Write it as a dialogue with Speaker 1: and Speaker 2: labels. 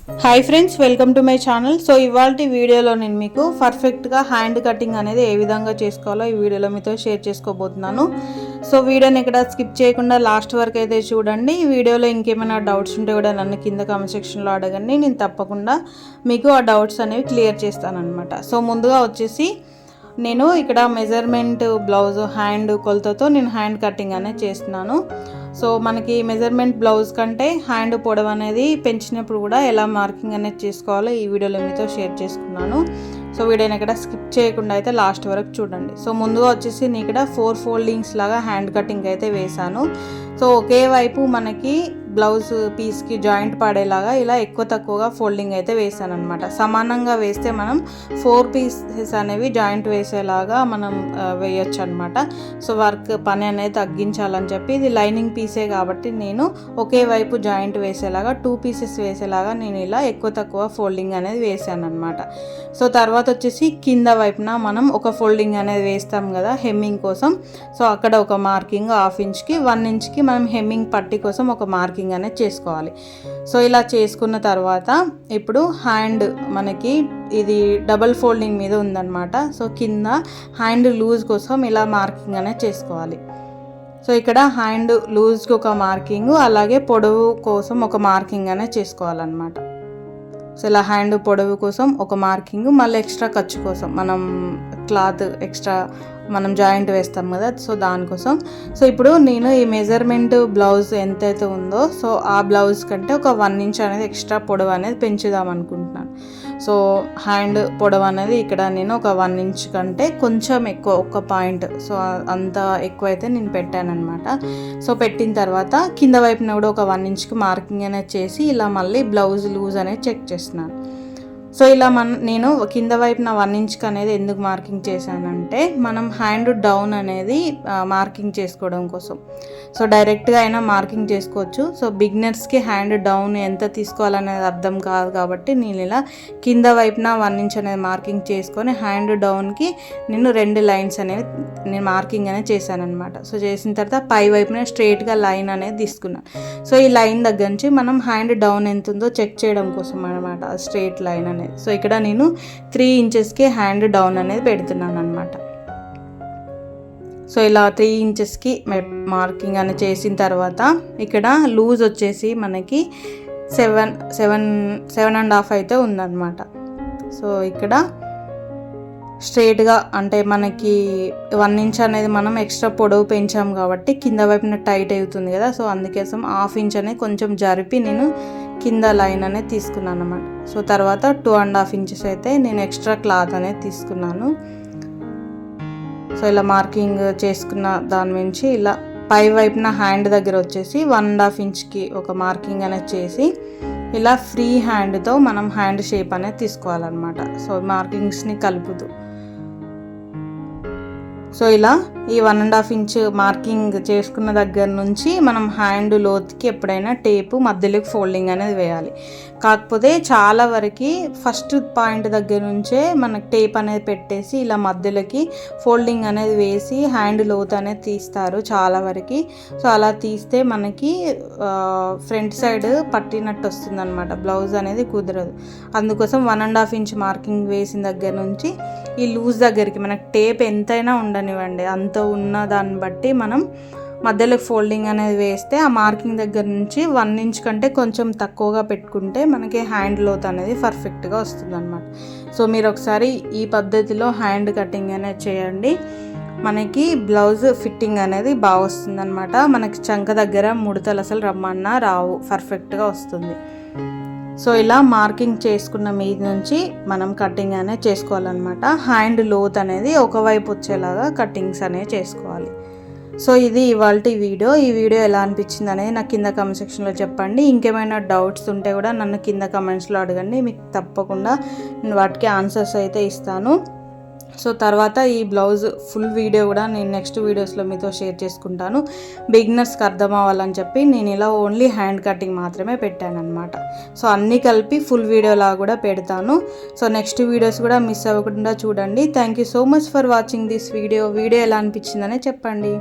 Speaker 1: Hi friends, welcome to my channel. So ఇవాల్టి వీడియోలో నేను మీకు పర్ఫెక్ట్గా హ్యాండ్ కటింగ్ అనేది ఏ విధంగా చేసుకోవాలో ఈ వీడియోలో మీతో షేర్ చేసుకోబోతున్నాను. సో వీడియోని ఇక్కడ స్కిప్ చేయకుండా లాస్ట్ వరకు అయితే చూడండి. ఈ వీడియోలో ఇంకేమైనా డౌట్స్ ఉంటే కూడా నన్ను కింద కామెంట్ సెక్షన్లో అడగండి. నేను తప్పకుండా మీకు ఆ డౌట్స్ అనేవి క్లియర్ చేస్తానన్నమాట. సో ముందుగా వచ్చేసి నేను ఇక్కడ మెజర్మెంట్ బ్లౌజ్ హ్యాండ్ కొలతతో నేను హ్యాండ్ కటింగ్ అనేది చేస్తున్నాను. సో మనకి మెజర్మెంట్ బ్లౌజ్ కంటే హ్యాండ్ పొడవు అనేది పెంచినప్పుడు కూడా ఎలా మార్కింగ్ అనేది చేసుకోవాలో ఈ వీడియోలో మీతో షేర్ చేసుకున్నాను. సో వీడియోని ఇక్కడ స్కిప్ చేయకుండా అయితే లాస్ట్ వరకు చూడండి. సో ముందుగా వచ్చేసి నేను ఇక్కడ 4 ఫోల్డింగ్స్ లాగా హ్యాండ్ కటింగ్ అయితే వేశాను. సో ఒకే వైపు మనకి బ్లౌజ్ పీస్కి జాయింట్ పడేలాగా ఇలా ఎక్కువ తక్కువగా ఫోల్డింగ్ అయితే వేసాను అనమాట. సమానంగా వేస్తే మనం 4 పీసెస్ అనేవి జాయింట్ వేసేలాగా మనం వేయొచ్చు అనమాట. సో వర్క్ పని అనేది తగ్గించాలని చెప్పి ఇది లైనింగ్ పీసే కాబట్టి నేను ఒకే వైపు జాయింట్ వేసేలాగా 2 పీసెస్ వేసేలాగా నేను ఇలా ఎక్కువ తక్కువ ఫోల్డింగ్ అనేది వేసాను అనమాట. సో తర్వాత వచ్చేసి కింద వైపున మనం ఒక ఫోల్డింగ్ అనేది వేస్తాం కదా హెమ్మింగ్ కోసం. సో అక్కడ ఒక మార్కింగ్ 1/2 ఇంచ్కి 1 ఇంచ్కి మనం హెమ్మింగ్ పట్టి కోసం ఒక మార్కింగ్ అనేది చేసుకోవాలి. సో ఇలా చేసుకున్న తర్వాత ఇప్పుడు హ్యాండ్ మనకి ఇది డబల్ ఫోల్డింగ్ మీద ఉందన్నమాట. సో కింద హ్యాండ్ లూజ్ కోసం ఇలా మార్కింగ్ అనేది చేసుకోవాలి. సో ఇక్కడ హ్యాండ్ లూజ్కి ఒక మార్కింగ్, అలాగే పొడవు కోసం ఒక మార్కింగ్ అనేది చేసుకోవాలన్నమాట. సో ఇలా హ్యాండ్ పొడవు కోసం ఒక మార్కింగ్, మళ్ళీ ఎక్స్ట్రా ఖర్చు కోసం మనం క్లాత్ ఎక్స్ట్రా మనం జాయింట్ వేస్తాం కదా, సో దానికోసం. సో ఇప్పుడు నేను ఈ మెజర్మెంట్ బ్లౌజ్ ఎంతైతే ఉందో సో ఆ బ్లౌజ్ కంటే ఒక 1 ఇంచ్ అనేది ఎక్స్ట్రా పొడవు అనేది పెంచుదాం అనుకుంటున్నాను. సో హ్యాండ్ పొడవు అనేది ఇక్కడ నేను ఒక 1 ఇంచ్ కంటే కొంచెం ఎక్కువ, ఒక పాయింట్, సో అంత ఎక్కువ అయితే నేను పెట్టాను అనమాట. సో పెట్టిన తర్వాత కింద వైపున కూడా ఒక 1 ఇంచ్కి మార్కింగ్ అనేది చేసి ఇలా మళ్ళీ బ్లౌజ్ లూజ్ అనేది చెక్ చేస్తున్నాను. సో ఇలా నేను కింద వైపున 1 ఇంచ్కి అనేది ఎందుకు మార్కింగ్ చేశానంటే మనం హ్యాండ్ డౌన్ అనేది మార్కింగ్ చేసుకోవడం కోసం. సో డైరెక్ట్గా అయినా మార్కింగ్ చేసుకోవచ్చు. సో బిగినర్స్కి హ్యాండ్ డౌన్ ఎంత తీసుకోవాలనేది అర్థం కాదు కాబట్టి నేను ఇలా కింద వైపున 1 ఇంచ్ అనేది మార్కింగ్ చేసుకొని హ్యాండ్ డౌన్కి నేను 2 లైన్స్ అనేవి నేను మార్కింగ్ అనేది చేశాను అనమాట. సో చేసిన తర్వాత పై వైపున స్ట్రైట్గా లైన్ అనేది తీసుకున్నాను. సో ఈ లైన్ దగ్గర నుంచి మనం హ్యాండ్ డౌన్ ఎంత ఉందో చెక్ చేయడం కోసం అనమాట స్ట్రైట్ లైన్ అనేది. సో ఇక్కడ నేను 3 ఇంచెస్కి హ్యాండ్ డౌన్ అనేది పెడుతున్నాను అనమాట. సో ఇలా 3 ఇంచెస్కి మార్కింగ్ అనేది చేసిన తర్వాత ఇక్కడ లూజ్ వచ్చేసి మనకి 7.5 అయితే ఉందన్నమాట. సో ఇక్కడ స్ట్రైట్గా అంటే మనకి 1 ఇంచ్ అనేది మనం ఎక్స్ట్రా పొడవు పెంచాం కాబట్టి కింద వైపున టైట్ అవుతుంది కదా, సో అందుకోసం 1/2 ఇంచ్ అనేది కొంచెం జరిపి నేను కింద లైన్ అనేది తీసుకున్నాను అన్నమాట. సో తర్వాత 2.5 ఇంచెస్ అయితే నేను ఎక్స్ట్రా క్లాత్ అనేది తీసుకున్నాను. సో ఇలా మార్కింగ్ చేసుకున్న దాని నుంచి ఇలా పై వైపున హ్యాండ్ దగ్గర వచ్చేసి 1.5 ఇంచ్కి ఒక మార్కింగ్ అనేది చేసి ఇలా ఫ్రీ హ్యాండ్తో మనం హ్యాండ్ షేప్ అనేది తీసుకోవాలన్నమాట. సో మార్కింగ్స్ని కలుపుతూ సో ఇలా ఈ 1.5 ఇంచ్ మార్కింగ్ చేసుకున్న దగ్గర నుంచి మనం హ్యాండ్ లోతుకి ఎప్పుడైనా టేపు మధ్యలోకి ఫోల్డింగ్ అనేది వేయాలి. కాకపోతే చాలా వరకు ఫస్ట్ పాయింట్ దగ్గర నుంచే మనకు టేప్ అనేది పెట్టేసి ఇలా మధ్యలోకి ఫోల్డింగ్ అనేది వేసి హ్యాండ్ లోతు అనేది తీస్తారు చాలా వరకు. సో అలా తీస్తే మనకి ఫ్రంట్ సైడ్ పట్టినట్టు వస్తుంది అనమాట, బ్లౌజ్ అనేది కుదరదు. అందుకోసం 1.5 ఇంచ్ మార్కింగ్ వేసిన దగ్గర నుంచి ఈ లూజ్ దగ్గరికి మనకు టేప్ ఎంతైనా ఉండనివ్వండి, అంత ఉన్న దాన్ని బట్టి మనం మధ్యలో ఫోల్డింగ్ అనేది వేస్తే ఆ మార్కింగ్ దగ్గర నుంచి 1 ఇంచ్ కంటే కొంచెం తక్కువగా పెట్టుకుంటే మనకి హ్యాండ్ లోత్ అనేది పర్ఫెక్ట్గా వస్తుంది అనమాట. సో మీరు ఒకసారి ఈ పద్ధతిలో హ్యాండ్ కటింగ్ అనేది చేయండి, మనకి బ్లౌజ్ ఫిట్టింగ్ అనేది బాగా వస్తుంది అనమాట. మనకి చంక దగ్గర ముడతలు అసలు రమ్మన్నా రావు, పర్ఫెక్ట్గా వస్తుంది. సో ఇలా మార్కింగ్ చేసుకున్న మీద నుంచి మనం కటింగ్ అనేది చేసుకోవాలన్నమాట. హ్యాండ్ లోత్ అనేది ఒకవైపు వచ్చేలాగా కటింగ్స్ అనేవి చేసుకోవాలి. సో ఇది ఇవాల్టి వీడియో. ఈ వీడియో ఎలా అనిపించింది అనేది నాకు కింద కామెంట్ సెక్షన్లో చెప్పండి. ఇంకేమైనా డౌట్స్ ఉంటే కూడా నన్ను కింద కామెంట్స్లో అడగండి, మీకు తప్పకుండా నేను వాటికి ఆన్సర్స్ అయితే ఇస్తాను. సో తర్వాత ఈ బ్లౌజ్ ఫుల్ వీడియో కూడా నేను నెక్స్ట్ వీడియోస్లో మీతో షేర్ చేసుకుంటాను. బిగినర్స్కి అర్థం అవ్వాలని చెప్పి నేను ఇలా ఓన్లీ హ్యాండ్ కటింగ్ మాత్రమే పెట్టాను అనమాట. సో అన్నీ కలిపి ఫుల్ వీడియోలా కూడా పెడతాను. సో నెక్స్ట్ వీడియోస్ కూడా మిస్ అవ్వకుండా చూడండి. Thank you so much for watching this video. Video ఎలా అనిపించిందనే చెప్పండి.